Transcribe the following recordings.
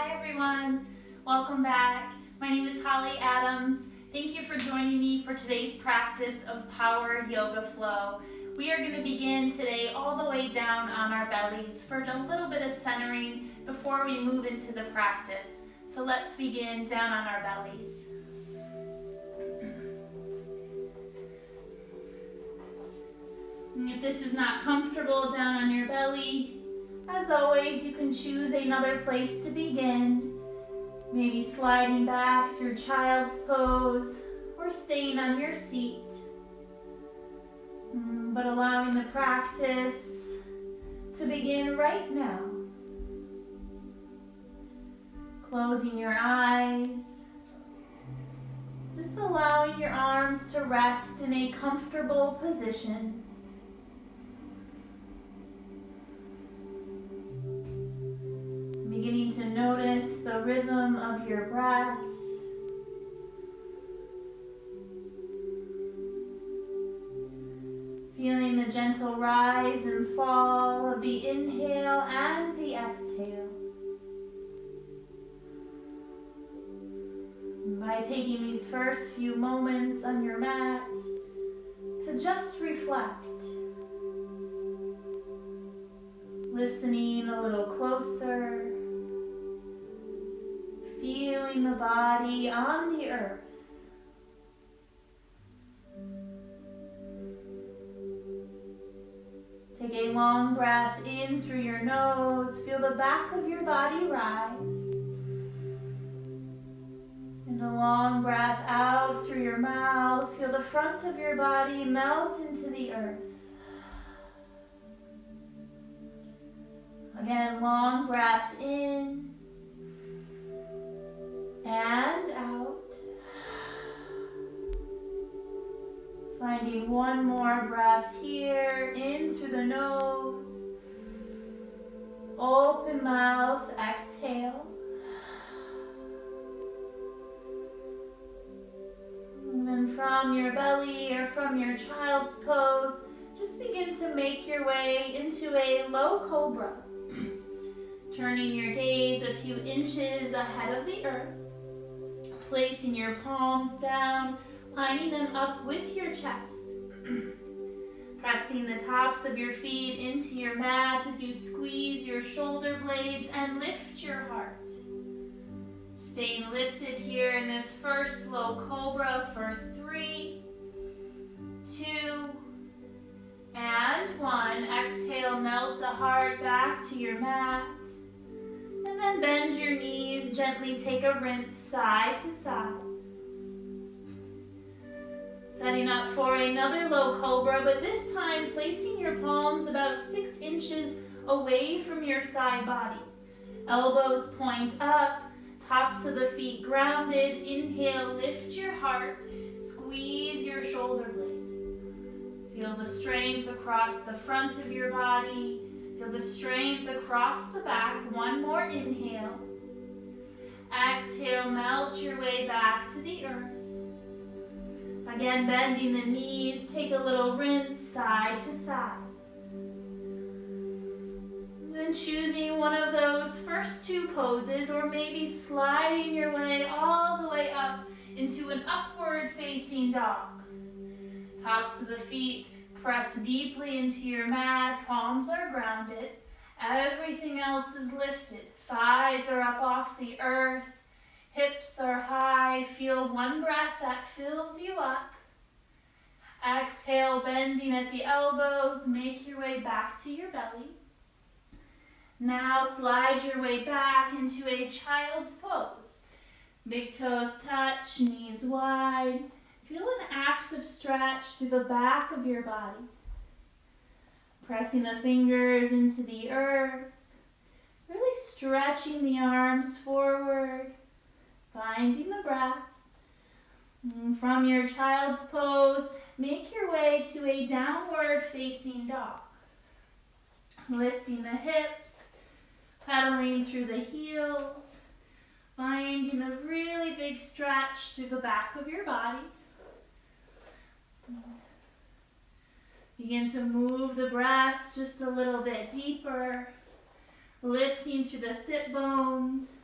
Hi everyone, welcome back. My name is Holly Adams. Thank you for joining me for today's practice of Power Yoga Flow. We are going to begin today all the way down on our bellies for a little bit of centering before we move into the practice. So let's begin down on our bellies. And if this is not comfortable down on your belly, as always, you can choose another place to begin. Maybe sliding back through child's pose or staying on your seat. But allowing the practice to begin right now. Closing your eyes. Just allowing your arms to rest in a comfortable position. Beginning to notice the rhythm of your breath. Feeling the gentle rise and fall of the inhale and the exhale. By taking these first few moments on your mat to just reflect. Listening a little closer. Feeling the body on the earth. Take a long breath in through your nose. Feel the back of your body rise. And a long breath out through your mouth. Feel the front of your body melt into the earth. Again, long breath in. And out. Finding one more breath here, in through the nose. Open mouth, exhale. And then from your belly or from your child's pose, just begin to make your way into a low cobra. Turning your gaze a few inches ahead of the earth. Placing your palms down, lining them up with your chest. Pressing the tops of your feet into your mat as you squeeze your shoulder blades and lift your heart. Staying lifted here in this first low cobra for 3, 2, and 1. Exhale, melt the heart back to your mat. And then bend your knees, gently take a rinse side to side. Setting up for another low cobra, but this time placing your palms about 6 inches away from your side body. Elbows point up, tops of the feet grounded. Inhale, lift your heart, squeeze your shoulder blades. Feel the strength across the front of your body. Feel the strength across the back. One more inhale. Exhale, melt your way back to the earth. Again, bending the knees, take a little rinse side to side. Then choosing one of those first 2 poses, or maybe sliding your way all the way up into an upward facing dog. Tops of the feet press deeply into your mat, palms are grounded, everything else is lifted. Thighs are up off the earth, hips are high. Feel one breath that fills you up. Exhale, bending at the elbows, make your way back to your belly. Now slide your way back into a child's pose. Big toes touch, knees wide. Feel an active stretch through the back of your body. Pressing the fingers into the earth. Really stretching the arms forward. Finding the breath. And from your child's pose, make your way to a downward facing dog. Lifting the hips, pedaling through the heels. Finding a really big stretch through the back of your body. Begin to move the breath just a little bit deeper, lifting through the sit bones,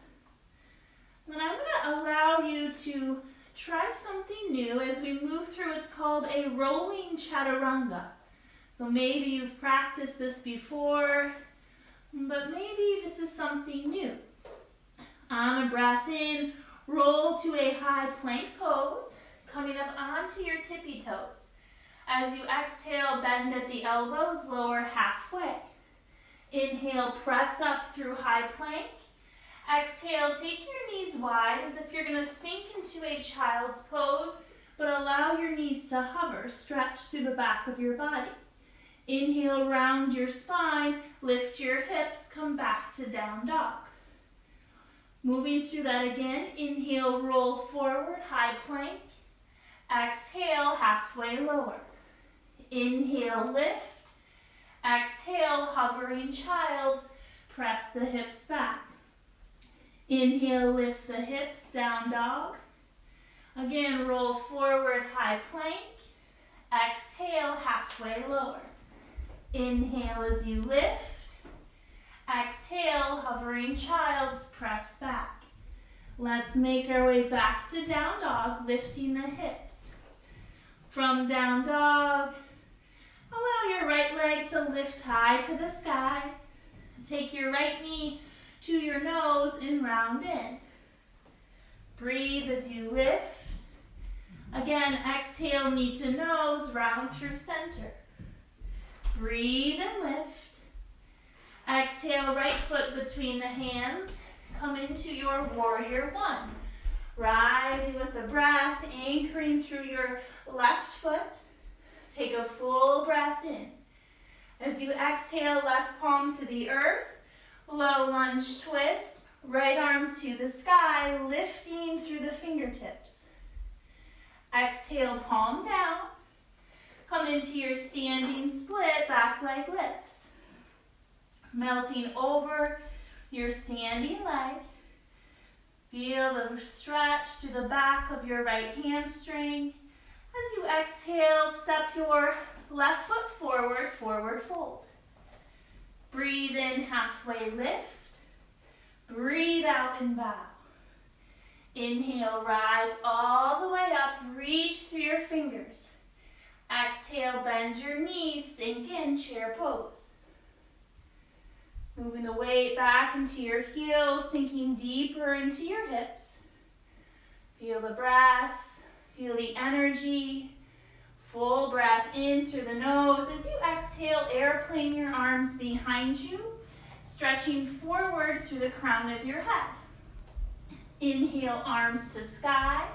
try something new as we move through. It's called a rolling chaturanga. So maybe you've practiced this before, but maybe this is something new. On a breath in, roll to a high plank pose, coming up onto your tippy toes. As you exhale, bend at the elbows, lower halfway. Inhale, press up through high plank. Exhale, take your knees wide as if you're going to sink into a child's pose, but allow your knees to hover, stretch through the back of your body. Inhale, round your spine, lift your hips, come back to down dog. Moving through that again, inhale, roll forward, high plank. Exhale, halfway lower. Inhale, lift. Exhale, hovering child's, press the hips back. Inhale, lift the hips, down dog. Again, roll forward, high plank. Exhale, halfway lower. Inhale as you lift. Exhale, hovering child's, press back. Let's make our way back to down dog, lifting the hips. From down dog, allow your right leg to lift high to the sky. Take your right knee to your nose and round in. Breathe as you lift. Again, exhale, knee to nose, round through center. Breathe and lift. Exhale, right foot between the hands. Come into your warrior one. Rising with the breath, anchoring through your left foot. Take a full breath in. As you exhale, left palm to the earth. Low lunge twist, right arm to the sky, lifting through the fingertips. Exhale, palm down. Come into your standing split, back leg lifts. Melting over your standing leg. Feel the stretch through the back of your right hamstring. As you exhale, step your left foot forward, forward fold. Breathe in, halfway lift. Breathe out and bow. Inhale, rise all the way up, reach through your fingers. Exhale, bend your knees, sink in, chair pose. Moving the weight back into your heels, sinking deeper into your hips. Feel the breath, feel the energy. Full breath in through the nose. As you exhale, airplane your arms behind you, stretching forward through the crown of your head. Inhale, arms to sky.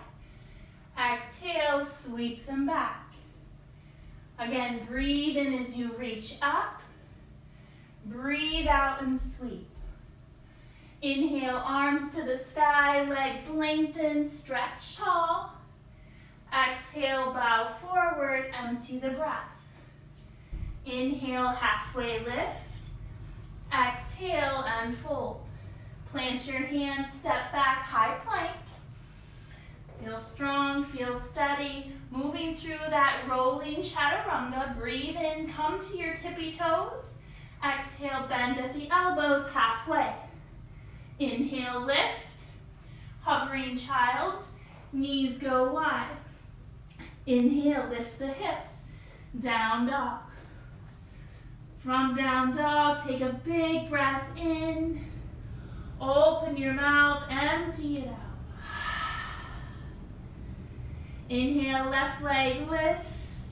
Exhale, sweep them back. Again, breathe in as you reach up. Breathe out and sweep. Inhale, arms to the sky, legs lengthen, stretch tall. Exhale, bow forward, empty the breath. Inhale, halfway lift. Exhale, and fold. Plant your hands, step back, high plank. Feel strong, feel steady. Moving through that rolling chaturanga. Breathe in, come to your tippy toes. Exhale, bend at the elbows, halfway. Inhale, lift. Hovering child's, knees go wide. Inhale, lift the hips, down dog. From down dog, take a big breath in. Open your mouth, empty it out. Inhale, left leg lifts.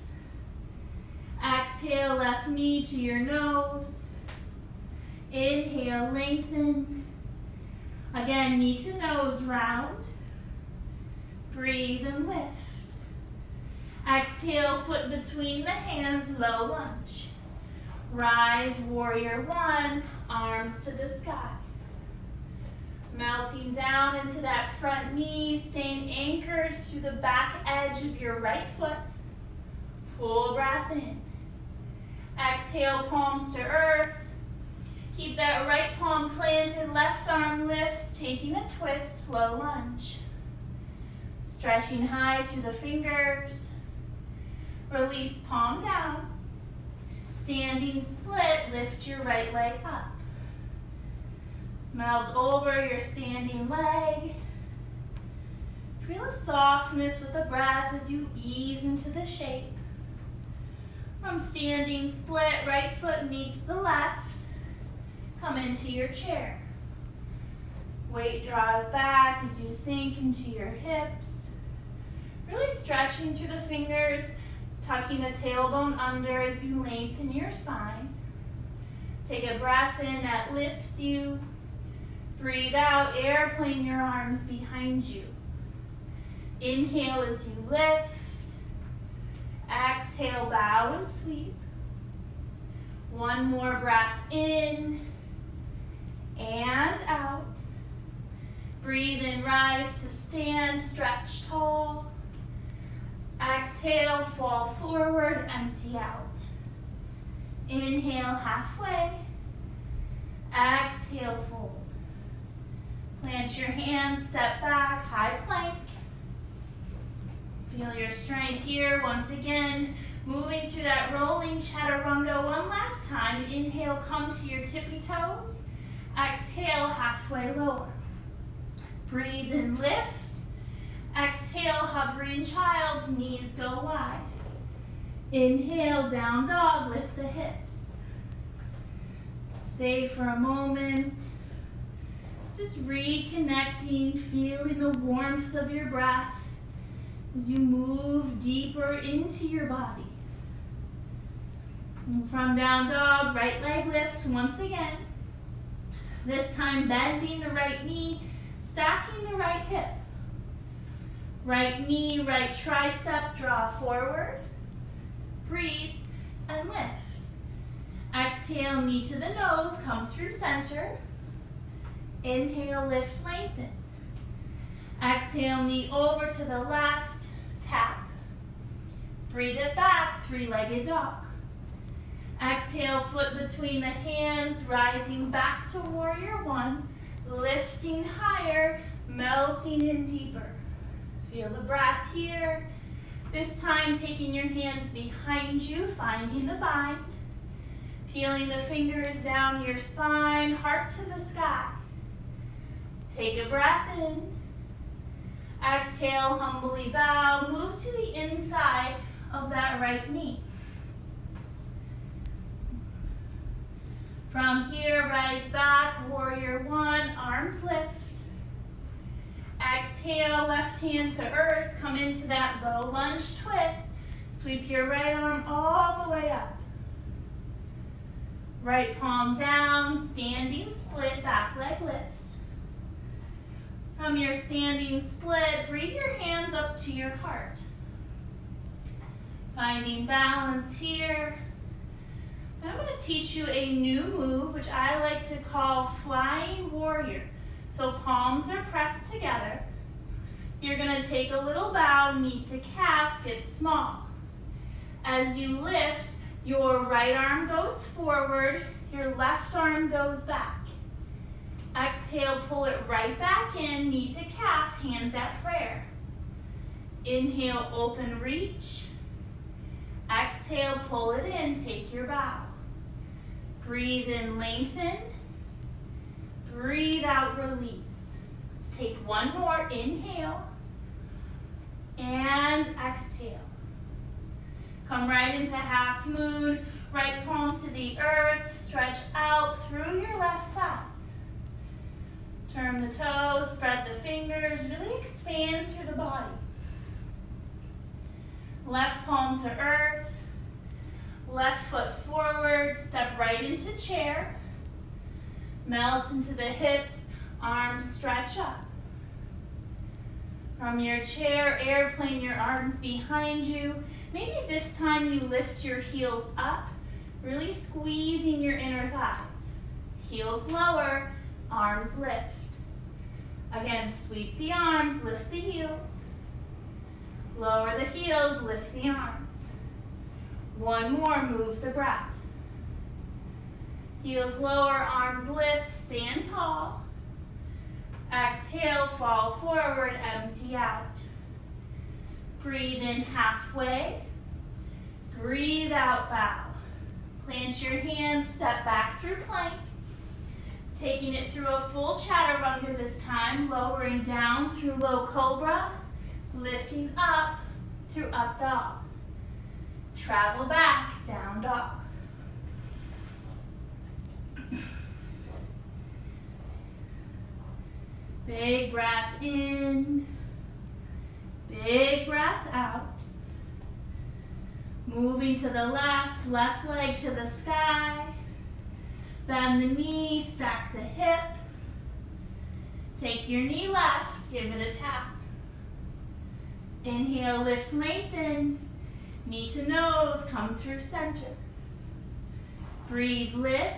Exhale, left knee to your nose. Inhale, lengthen. Again, knee to nose, round. Breathe and lift. Exhale, foot between the hands, low lunge. Rise, warrior one, arms to the sky. Melting down into that front knee, staying anchored through the back edge of your right foot. Full breath in. Exhale, palms to earth. Keep that right palm planted, left arm lifts, taking a twist, low lunge. Stretching high through the fingers. Release, palm down. Standing split, lift your right leg up. Melt over your standing leg. Feel a softness with the breath as you ease into the shape. From standing split, right foot meets the left. Come into your chair. Weight draws back as you sink into your hips. Really stretching through the fingers, tucking the tailbone under as you lengthen your spine. Take a breath in that lifts you. Breathe out, airplane your arms behind you. Inhale as you lift. Exhale, bow and sweep. One more breath in and out. Breathe in, rise to stand, stretch tall. Exhale, fall forward, empty out. Inhale, halfway. Exhale, fold. Plant your hands, step back, high plank. Feel your strength here. Once again, moving through that rolling chaturanga one last time. Inhale, come to your tippy toes. Exhale, halfway lower. Breathe and lift. Exhale, hovering child's knees go wide. Inhale, down dog, lift the hips. Stay for a moment. Just reconnecting, feeling the warmth of your breath as you move deeper into your body. And from down dog, right leg lifts once again. This time bending the right knee, stacking the right hip. Right knee, right tricep, draw forward. Breathe and lift. Exhale, knee to the nose, come through center. Inhale, lift, lengthen. Exhale, knee over to the left, tap. Breathe it back, three-legged dog. Exhale, foot between the hands, rising back to warrior one, lifting higher, melting in deeper. Feel the breath here. This time, taking your hands behind you, finding the bind. Peeling the fingers down your spine, heart to the sky. Take a breath in. Exhale, humbly bow. Move to the inside of that right knee. From here, rise back, warrior one, arms lift. Exhale, left hand to earth. Come into that low lunge twist. Sweep your right arm all the way up. Right palm down, standing split, back leg lifts. From your standing split, breathe your hands up to your heart. Finding balance here. I'm going to teach you a new move, which I like to call flying warrior. So palms are pressed together. You're going to take a little bow, knee to calf, get small. As you lift, your right arm goes forward, your left arm goes back. Exhale, pull it right back in, knee to calf, hands at prayer. Inhale, open, reach. Exhale, pull it in, take your bow. Breathe in, lengthen. Breathe out, release. Let's take one more. Inhale and exhale. Come right into half moon. Right palm to the earth. Stretch out through your left side. Turn the toes, spread the fingers. Really expand through the body. Left palm to earth. Left foot forward. Step right into chair. Melt into the hips, arms stretch up. From your chair, airplane your arms behind you. Maybe this time you lift your heels up, really squeezing your inner thighs. Heels lower, arms lift. Again, sweep the arms, lift the heels. Lower the heels, lift the arms. One more, move the breath. Heels lower, arms lift, stand tall. Exhale, fall forward, empty out. Breathe in halfway. Breathe out, bow. Plant your hands, step back through plank. Taking it through a full chaturanga this time, lowering down through low cobra. Lifting up through up dog. Travel back, down dog. Big breath in, big breath out. Moving to the left, left leg to the sky. Bend the knee, stack the hip. Take your knee left, give it a tap. Inhale, lift, lengthen. Knee to nose, come through center. Breathe, lift.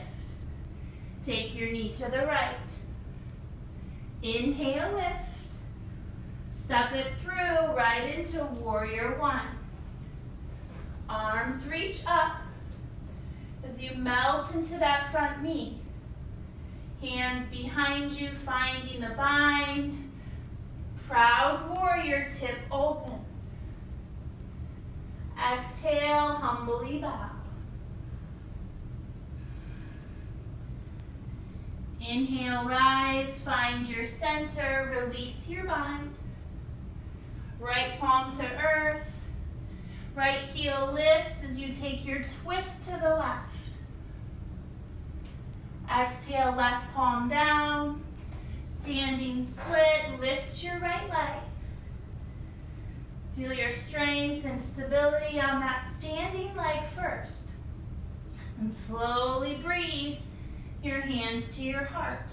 Take your knee to the right. Inhale, lift. Step it through right into warrior one. Arms reach up as you melt into that front knee. Hands behind you, finding the bind. Proud warrior, tip open. Exhale, humbly bow. Inhale, rise, find your center, release your bind. Right palm to earth. Right heel lifts as you take your twist to the left. Exhale, left palm down. Standing split, lift your right leg. Feel your strength and stability on that standing leg first. And slowly breathe your hands to your heart.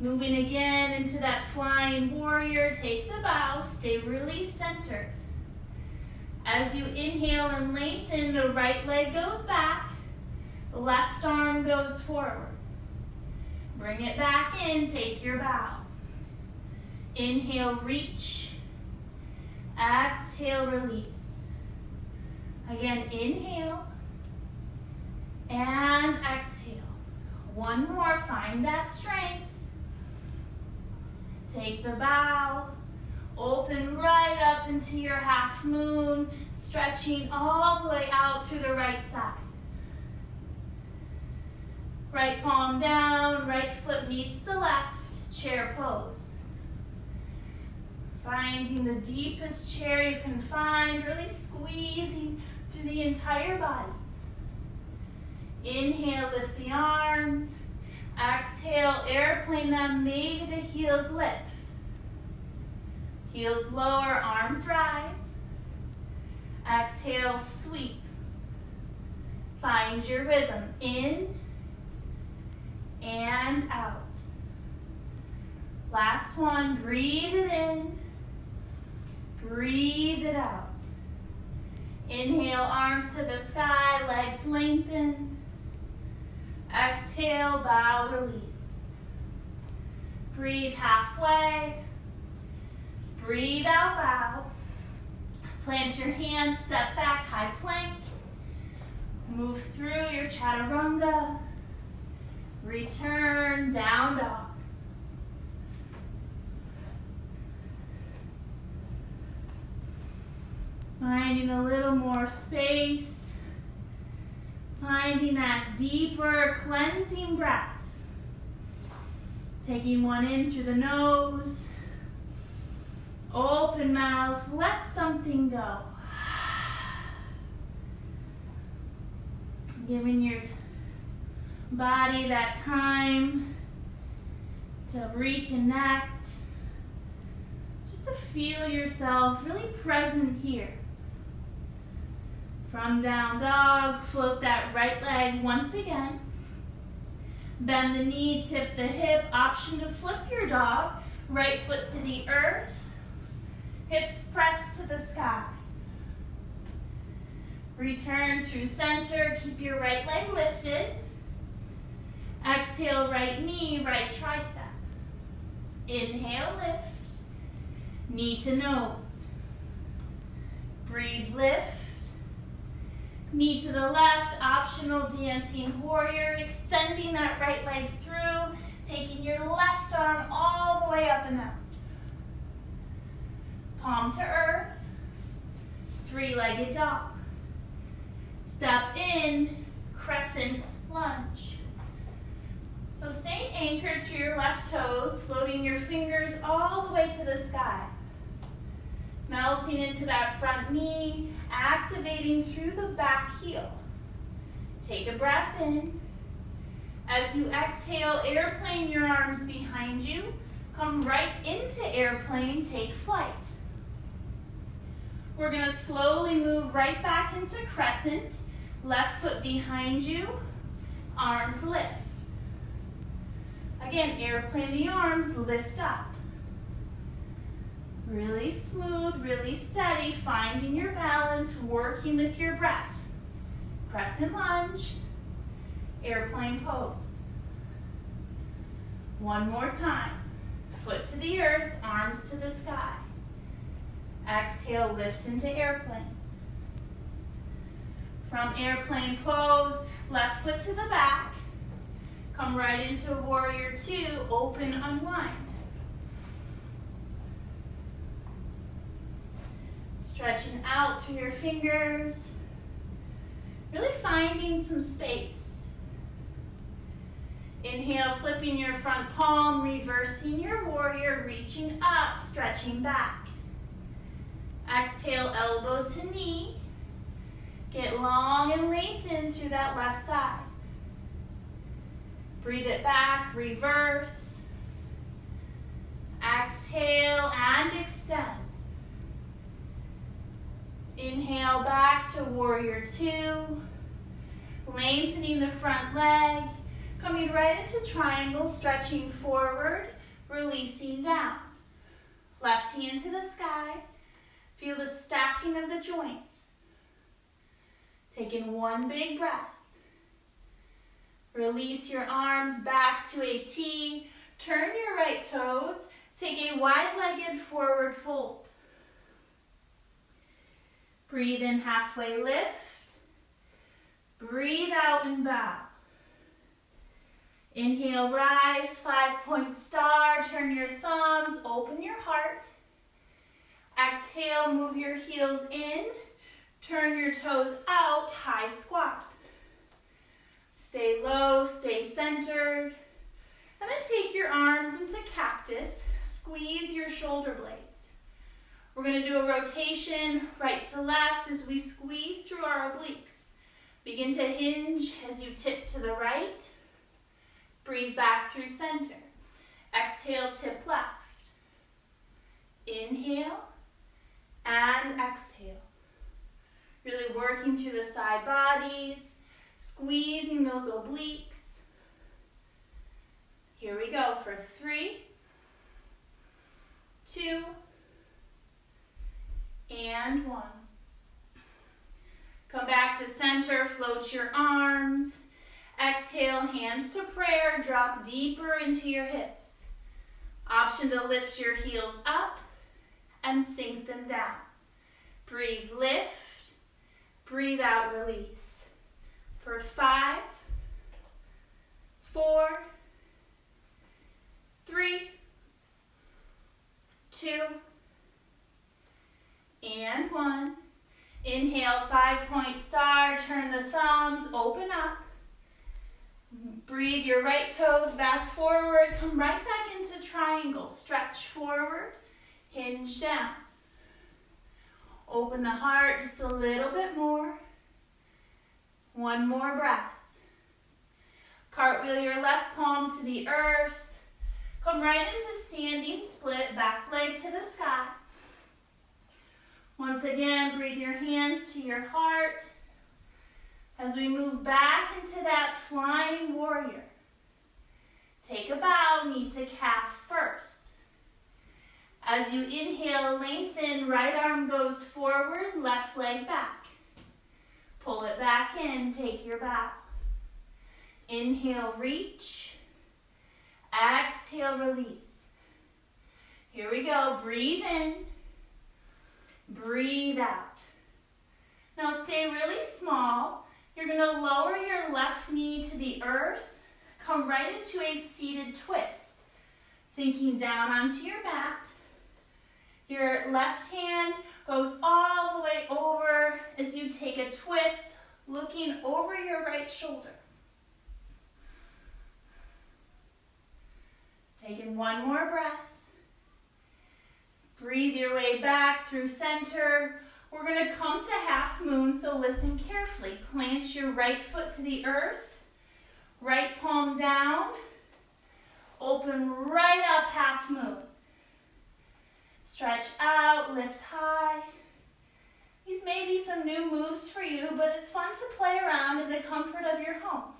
Moving again into that flying warrior, take the bow, stay really centered. As you inhale and lengthen, the right leg goes back, the left arm goes forward. Bring it back in, take your bow. Inhale, reach. Exhale, release. Again, inhale and exhale. One more, find that strength. Take the bow. Open right up into your half moon, stretching all the way out through the right side. Right palm down, right foot meets the left, chair pose. Finding the deepest chair you can find, really squeezing through the entire body. Inhale, lift the arms. Exhale, airplane them, maybe the heels lift. Heels lower, arms rise. Exhale, sweep. Find your rhythm, in and out. Last one, breathe it in, breathe it out. Inhale, arms to the sky, legs lengthen. Exhale, bow, release. Breathe halfway. Breathe out, bow. Plant your hands, step back, high plank. Move through your chaturanga. Return, down dog. Finding a little more space. Finding that deeper cleansing breath. Taking one in through the nose. Open mouth, let something go. Giving your body that time to reconnect. Just to feel yourself really present here. From down dog, float that right leg once again. Bend the knee, tip the hip. Option to flip your dog. Right foot to the earth. Hips press to the sky. Return through center. Keep your right leg lifted. Exhale, right knee, right tricep. Inhale, lift. Knee to nose. Breathe, lift. Knee to the left, optional dancing warrior. Extending that right leg through. Taking your left arm all the way up and out. Palm to earth, three-legged dog. Step in, crescent lunge. So staying anchored through your left toes, floating your fingers all the way to the sky. Melting into that front knee, activating through the back heel. Take a breath in. As you exhale, airplane your arms behind you. Come right into airplane, take flight. We're going to slowly move right back into crescent. Left foot behind you, arms lift. Again, airplane the arms, lift up. Really smooth, really steady, finding your balance, working with your breath. Crescent lunge, airplane pose. One more time. Foot to the earth, arms to the sky. Exhale, lift into airplane. From airplane pose, left foot to the back. Come right into warrior two, open, unwind. Stretching out through your fingers. Really finding some space. Inhale, flipping your front palm, reversing your warrior, reaching up, stretching back. Exhale, elbow to knee. Get long and lengthened through that left side. Breathe it back, reverse. Exhale and extend. Inhale back to warrior two. Lengthening the front leg. Coming right into triangle, stretching forward, releasing down. Left hand to the sky. Feel the stacking of the joints. Taking one big breath. Release your arms back to a T. Turn your right toes. Take a wide-legged forward fold. Breathe in, halfway lift. Breathe out and bow. Inhale, rise, 5-point star. Turn your thumbs, open your heart. Exhale, move your heels in. Turn your toes out, high squat. Stay low, stay centered. And then take your arms into cactus. Squeeze your shoulder blades. We're going to do a rotation right to left as we squeeze through our obliques. Begin to hinge as you tip to the right. Breathe back through center. Exhale, tip left. Inhale and exhale. Really working through the side bodies, squeezing those obliques. Here we go for 3, 2, and 1. Come back to center, float your arms. Exhale, hands to prayer, drop deeper into your hips. Option to lift your heels up and sink them down. Breathe, lift, breathe out, release. For 5, 4, 3, 2, and 1. Inhale, 5-point star, turn the thumbs, open up. Breathe your right toes back forward, come right back into triangle. Stretch forward, hinge down. Open the heart just a little bit more. One more breath. Cartwheel your left palm to the earth. Come right into standing split, back leg to the sky. Once again, breathe your hands to your heart. As we move back into that flying warrior, take a bow, knee to calf first. As you inhale, lengthen, right arm goes forward, left leg back. Pull it back in, take your bow. Inhale, reach. Exhale, release. Here we go, breathe in, breathe out. Now stay really small. You're going to lower your left knee to the earth, come right into a seated twist, sinking down onto your mat. Your left hand goes all the way over as you take a twist, looking over your right shoulder. Taking one more breath. Breathe your way back through center. We're going to come to half moon, so listen carefully. Plant your right foot to the earth, right palm down, open right up half moon. Stretch out, lift high. These may be some new moves for you, but it's fun to play around in the comfort of your home.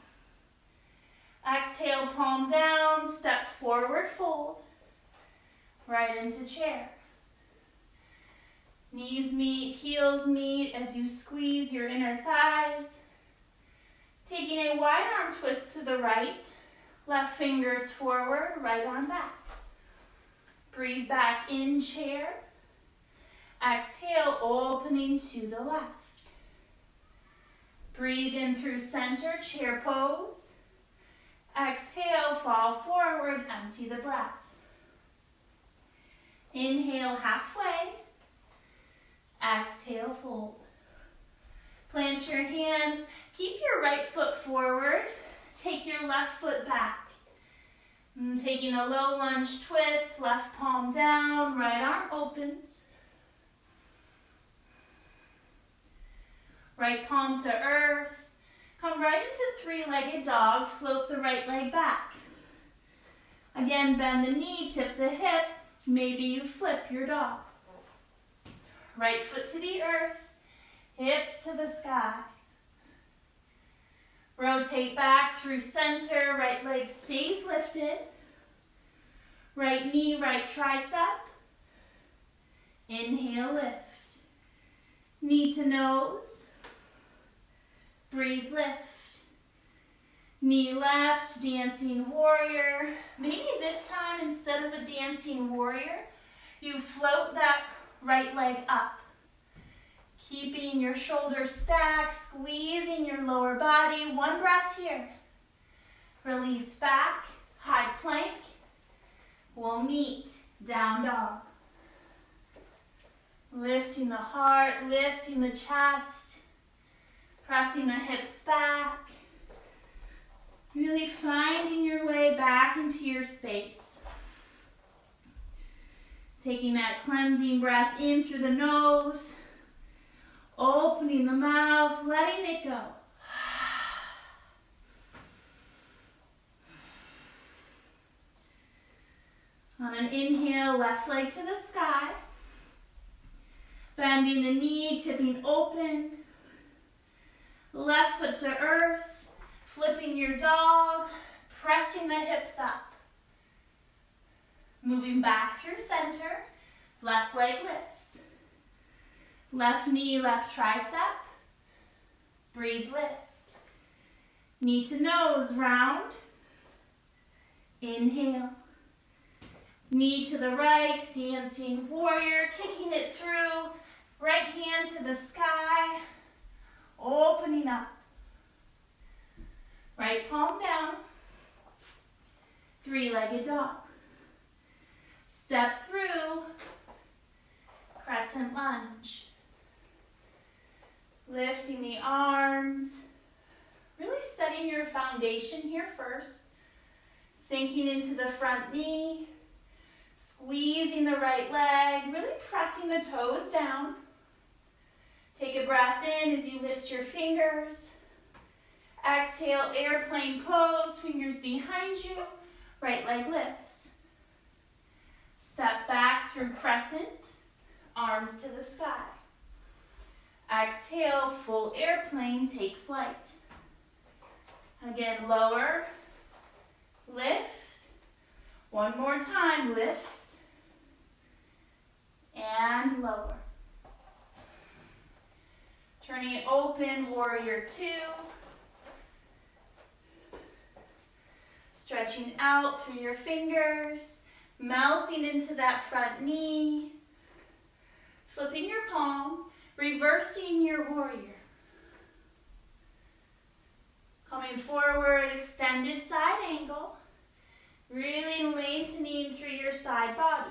Exhale, palm down, step forward, fold, right into chair. Knees meet, heels meet as you squeeze your inner thighs. Taking a wide arm twist to the right, left fingers forward, right arm back. Breathe back in chair. Exhale, opening to the left. Breathe in through center, chair pose. Exhale, fall forward, empty the breath. Inhale halfway. Exhale, fold. Plant your hands. Keep your right foot forward. Take your left foot back. Taking a low lunge twist, left palm down, right arm opens. Right palm to earth. Come right into three-legged dog. Float the right leg back. Again, bend the knee, tip the hip. Maybe you flip your dog. Right foot to the earth, hips to the sky. Rotate back through center, right leg stays lifted. Right knee, right tricep. Inhale, lift. Knee to nose. Breathe, lift. Knee left, dancing warrior. Maybe this time, instead of a dancing warrior, you float that right leg up. Keeping your shoulders stacked, squeezing your lower body. One breath here. Release back, high plank. We'll meet down dog. Lifting the heart, lifting the chest, pressing the hips back. Really finding your way back into your space. Taking that cleansing breath in through the nose. Opening the mouth, letting it go. On an inhale, left leg to the sky. Bending the knee, tipping open. Left foot to earth. Flipping your dog, pressing the hips up. Moving back through center, left leg lifts. Left knee, left tricep. Breathe, lift. Knee to nose, round. Inhale. Knee to the right, dancing warrior, kicking it through. Right hand to the sky, opening up. Right palm down, three-legged dog. Step through, crescent lunge. Lifting the arms, really setting your foundation here first. Sinking into the front knee, squeezing the right leg, really pressing the toes down. Take a breath in as you lift your fingers. Exhale, airplane pose, fingers behind you, right leg lifts. Step back through crescent, arms to the sky. Exhale, full airplane, take flight. Again, lower, lift. One more time, lift, and lower. Turning it open, warrior two. Stretching out through your fingers, melting into that front knee. Flipping your palm, reversing your warrior. Coming forward, extended side angle. Really lengthening through your side body.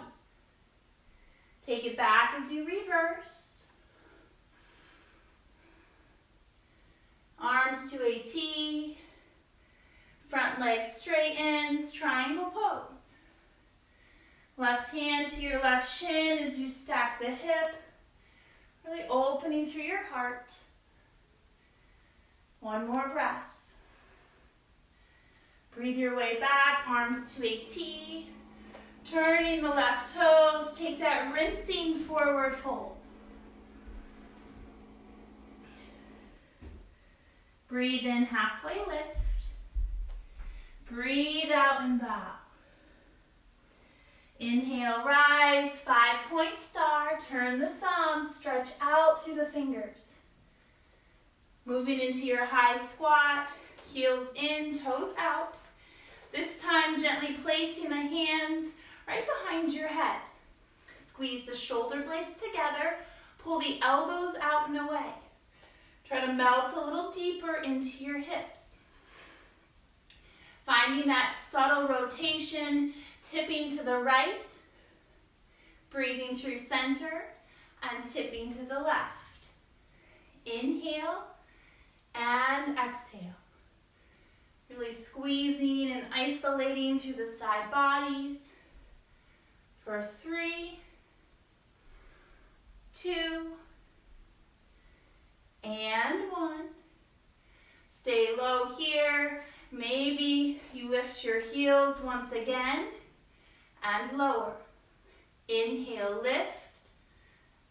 Take it back as you reverse. Arms to a T. Front leg straightens, triangle pose. Left hand to your left shin as you stack the hip, really opening through your heart. One more breath. Breathe your way back, arms to a T. Turning the left toes, take that rinsing forward fold. Breathe in, halfway lift. Breathe out and bow. Inhale, rise, 5-point star. Turn the thumbs, stretch out through the fingers. Moving into your high squat, heels in, toes out. This time, gently placing the hands right behind your head. Squeeze the shoulder blades together. Pull the elbows out and away. Try to melt a little deeper into your hips. Finding that subtle rotation, tipping to the right, breathing through center, and tipping to the left. Inhale and exhale. Really squeezing and isolating through the side bodies. For 3, 2, and 1. Stay low here. Maybe you lift your heels once again and lower. Inhale, lift.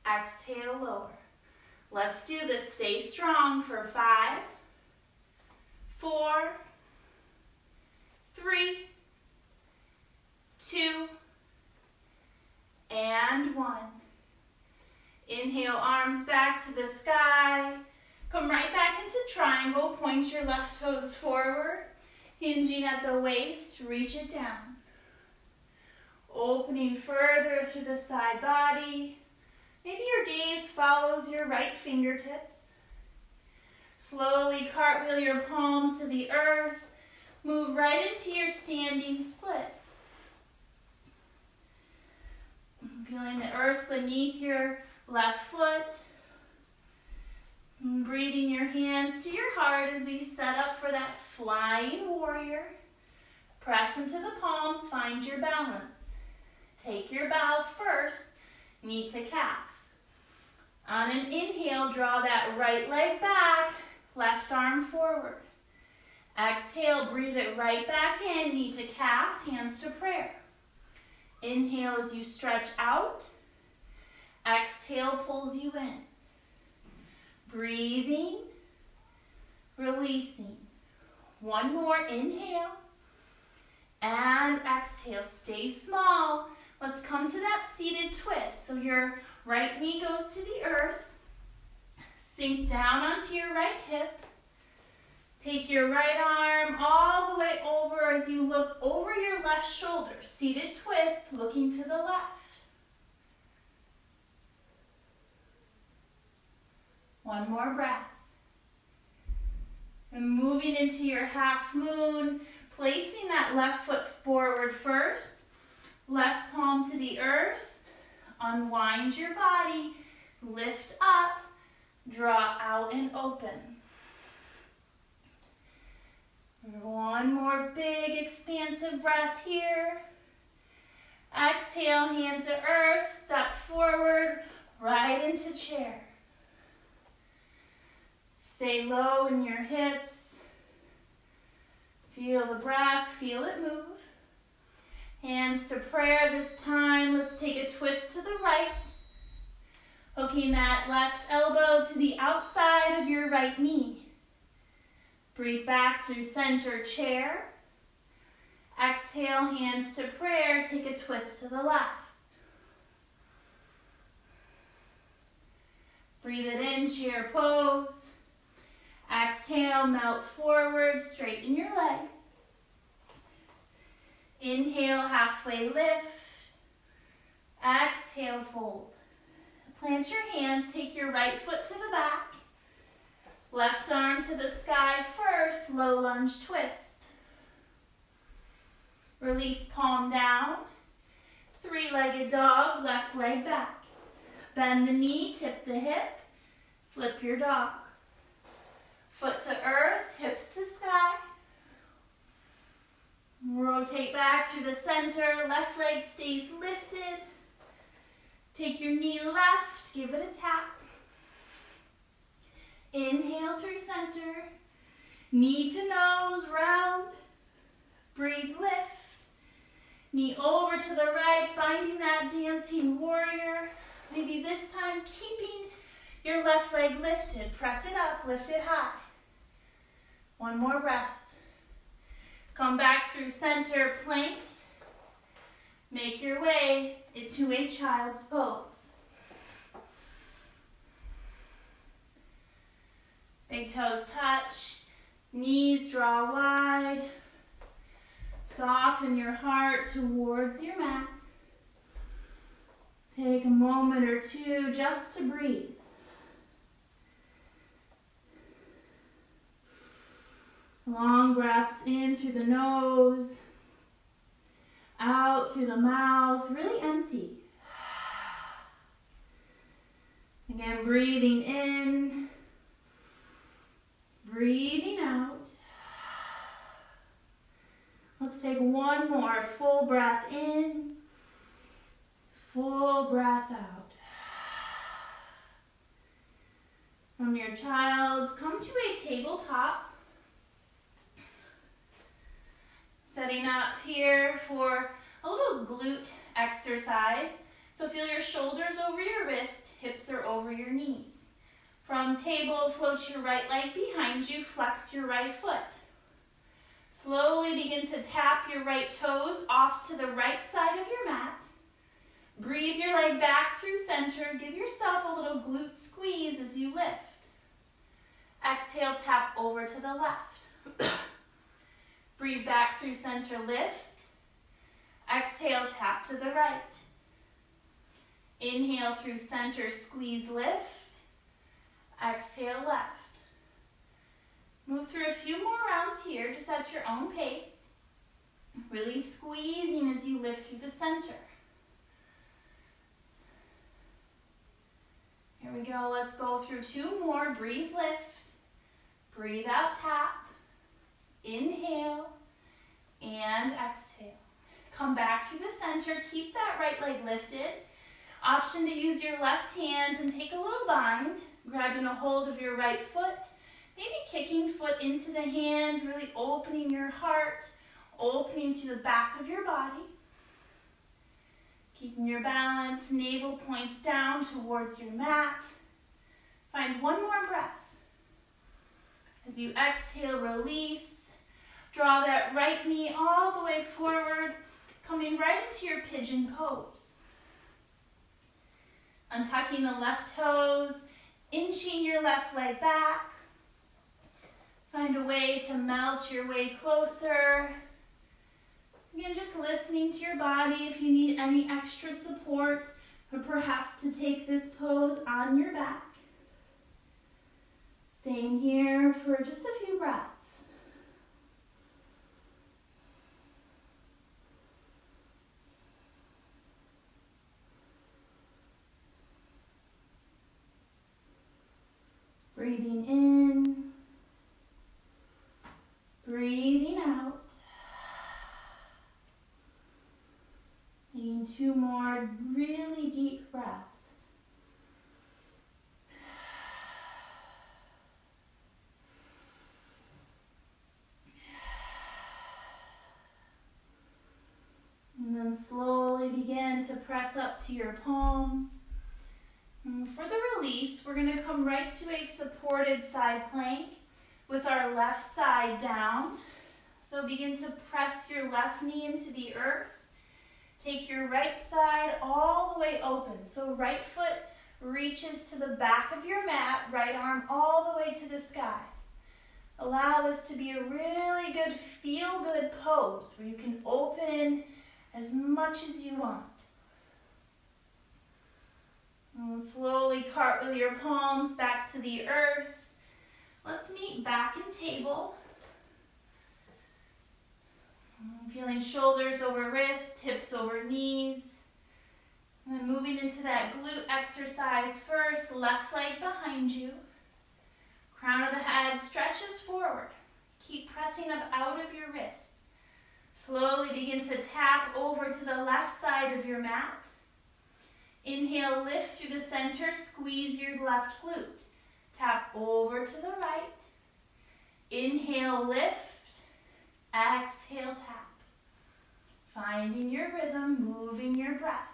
Exhale, lower. Let's do this. Stay strong for 5, 4, 3, 2, and 1. Inhale, arms back to the sky. Come right back into triangle. Point your left toes forward. Hinging at the waist, reach it down. Opening further through the side body. Maybe your gaze follows your right fingertips. Slowly cartwheel your palms to the earth. Move right into your standing split. Feeling the earth beneath your left foot. Breathing your hands to your heart as we set up for that flying warrior. Press into the palms, find your balance. Take your bow first, knee to calf. On an inhale, draw that right leg back, left arm forward. Exhale, breathe it right back in, knee to calf, hands to prayer. Inhale as you stretch out. Exhale pulls you in. Breathing, releasing. One more, inhale, and exhale. Stay small. Let's come to that seated twist. So your right knee goes to the earth. Sink down onto your right hip. Take your right arm all the way over as you look over your left shoulder. Seated twist, looking to the left. One more breath. And moving into your half moon, placing that left foot forward first. Left palm to the earth. Unwind your body. Lift up. Draw out and open. One more big expansive breath here. Exhale, hand to earth. Step forward, right into chair. Stay low in your hips. Feel the breath, feel it move. Hands to prayer this time. Let's take a twist to the right. Hooking that left elbow to the outside of your right knee. Breathe back through center chair. Exhale, hands to prayer. Take a twist to the left. Breathe it in, chair pose. Exhale, melt forward, straighten your legs. Inhale, halfway lift. Exhale, fold. Plant your hands, take your right foot to the back. Left arm to the sky first, low lunge twist. Release palm down. Three-legged dog, left leg back. Bend the knee, tip the hip, flip your dog. Foot to earth, hips to sky. Rotate back through the center. Left leg stays lifted. Take your knee left. Give it a tap. Inhale through center. Knee to nose, round. Breathe, lift. Knee over to the right, finding that dancing warrior. Maybe this time keeping your left leg lifted. Press it up, lift it high. One more breath. Come back through center, plank. Make your way into a child's pose. Big toes touch, knees draw wide. Soften your heart towards your mat. Take a moment or two just to breathe. Long breaths in through the nose, out through the mouth, really empty. Again, breathing in, breathing out. Let's take one more full breath in, full breath out. From your child's, come to a tabletop. Setting up here for a little glute exercise. So feel your shoulders over your wrist, hips are over your knees. From table, float your right leg behind you, flex your right foot. Slowly begin to tap your right toes off to the right side of your mat. Breathe your leg back through center. Give yourself a little glute squeeze as you lift. Exhale, tap over to the left. Breathe back through center, lift. Exhale, tap to the right. Inhale through center, squeeze, lift. Exhale, left. Move through a few more rounds here, just at your own pace. Really squeezing as you lift through the center. Here we go, let's go through two more. Breathe, lift. Breathe out, tap. Inhale and exhale. Come back through the center, keep that right leg lifted. Option to use your left hand and take a little bind, grabbing a hold of your right foot. Maybe kicking foot into the hand, really opening your heart, opening through the back of your body. Keeping your balance, navel points down towards your mat. Find one more breath. As you exhale, release. Draw that right knee all the way forward, coming right into your pigeon pose. Untucking the left toes, inching your left leg back. Find a way to melt your way closer. Again, just listening to your body if you need any extra support, or perhaps to take this pose on your back. Staying here for just a few breaths. Breathing in, breathing out. Taking two more really deep breaths. And then slowly begin to press up to your palms. And for the release, we're going to come right to a supported side plank with our left side down. So begin to press your left knee into the earth. Take your right side all the way open. So right foot reaches to the back of your mat, right arm all the way to the sky. Allow this to be a really good feel-good pose where you can open as much as you want. And slowly cartwheel your palms back to the earth. Let's meet back in table. Feeling shoulders over wrist, hips over knees. And then moving into that glute exercise first, left leg behind you. Crown of the head stretches forward. Keep pressing up out of your wrists. Slowly begin to tap over to the left side of your mat. Inhale, lift through the center, squeeze your left glute. Tap over to the right. Inhale, lift. Exhale, tap. Finding your rhythm, moving your breath.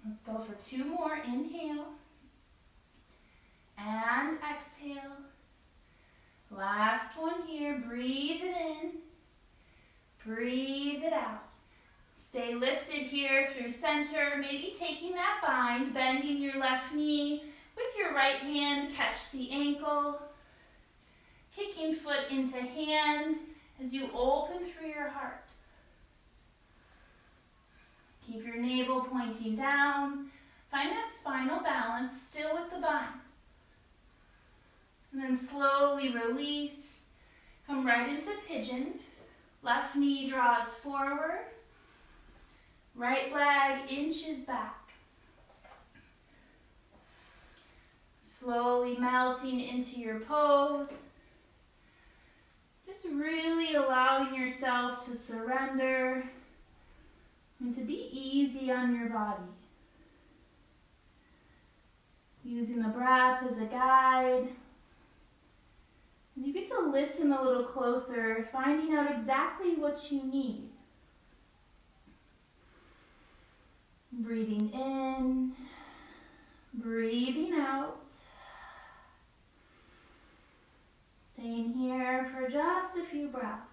Let's go for 2 more. Inhale. And exhale. Last one here. Breathe it in. Breathe it out. Stay lifted here through center. Maybe taking that bind, bending your left knee. With your right hand, catch the ankle. Kicking foot into hand as you open through your heart. Keep your navel pointing down. Find that spinal balance, still with the bind. And then slowly release. Come right into pigeon. Left knee draws forward. Right leg inches back. Slowly melting into your pose. Just really allowing yourself to surrender and to be easy on your body. Using the breath as a guide. As you get to listen a little closer, finding out exactly what you need. Breathing in, breathing out. Staying here for just a few breaths.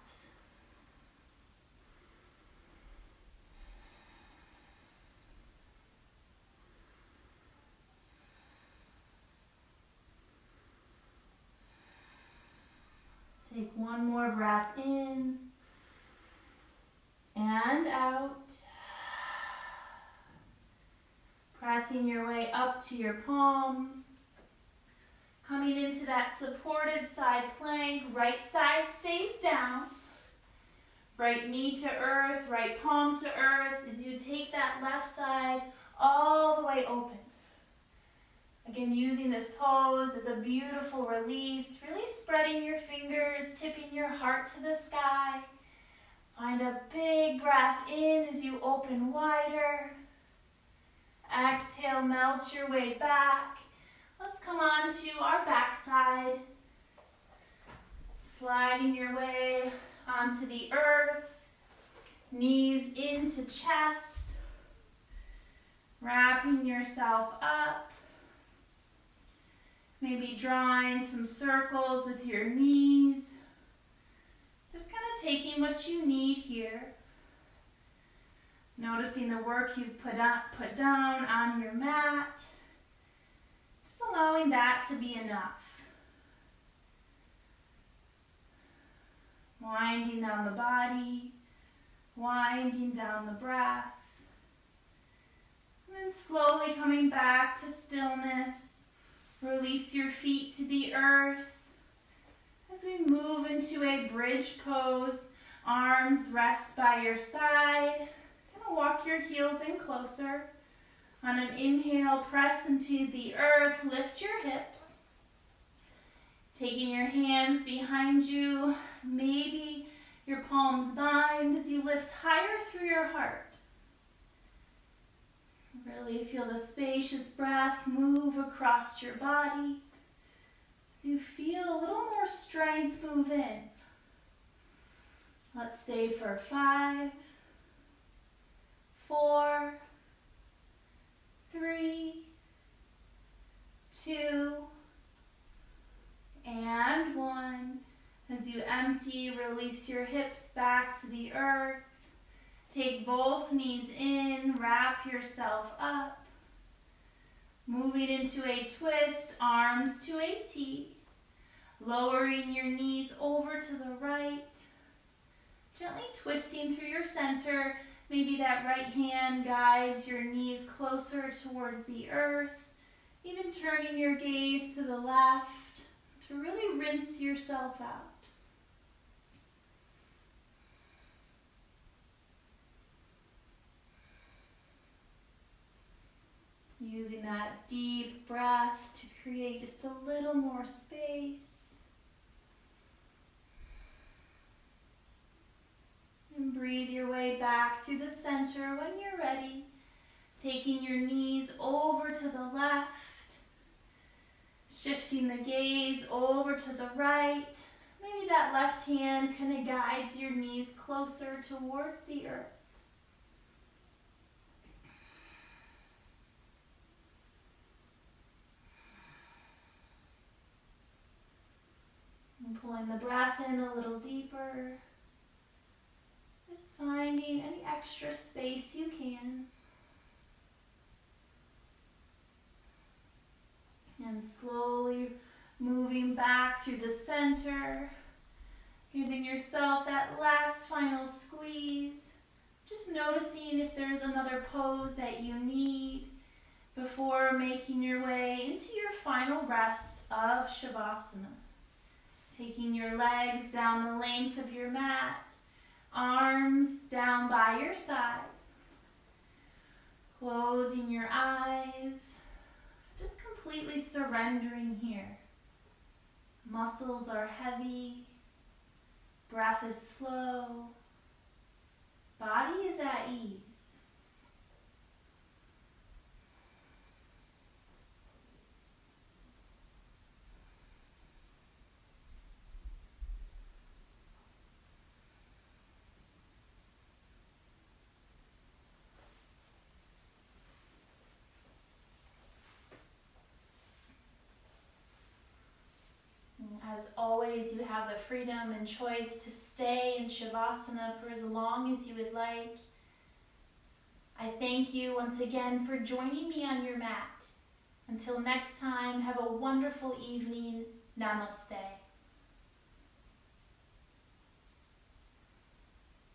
Take one more breath in and out. Pressing your way up to your palms. Coming into that supported side plank. Right side stays down. Right knee to earth, right palm to earth as you take that left side all the way open. Again, using this pose as a beautiful release, really spreading your fingers, tipping your heart to the sky. Find a big breath in as you open wider. Exhale, melt your way back. Let's come on to our back side. Sliding your way onto the earth. Knees into chest. Wrapping yourself up. Maybe drawing some circles with your knees. Just kind of taking what you need here. Noticing the work you've put down on your mat. Just allowing that to be enough. Winding down the body. Winding down the breath. And then slowly coming back to stillness. Release your feet to the earth. As we move into a bridge pose, arms rest by your side. Walk your heels in closer. On an inhale, press into the earth, lift your hips. Taking your hands behind you, maybe your palms bind as you lift higher through your heart. Really feel the spacious breath move across your body. As you feel a little more strength move in. Let's stay for 5, 4, 3, 2, and 1. As you empty, release your hips back to the earth. Take both knees in, wrap yourself up. Moving into a twist, arms to a T. Lowering your knees over to the right. Gently twisting through your center. Maybe that right hand guides your knees closer towards the earth. Even turning your gaze to the left to really rinse yourself out. Using that deep breath to create just a little more space. And breathe your way back to the center when you're ready. Taking your knees over to the left. Shifting the gaze over to the right. Maybe that left hand kind of guides your knees closer towards the earth. And pulling the breath in a little deeper. Just finding any extra space you can. And slowly moving back through the center, giving yourself that last final squeeze. Just noticing if there's another pose that you need before making your way into your final rest of Shavasana. Taking your legs down the length of your mat, arms down by your side. Closing your eyes. Just completely surrendering here. Muscles are heavy. Breath is slow. Body is at ease. As always, you have the freedom and choice to stay in Shavasana for as long as you would like. I thank you once again for joining me on your mat. Until next time, have a wonderful evening. Namaste.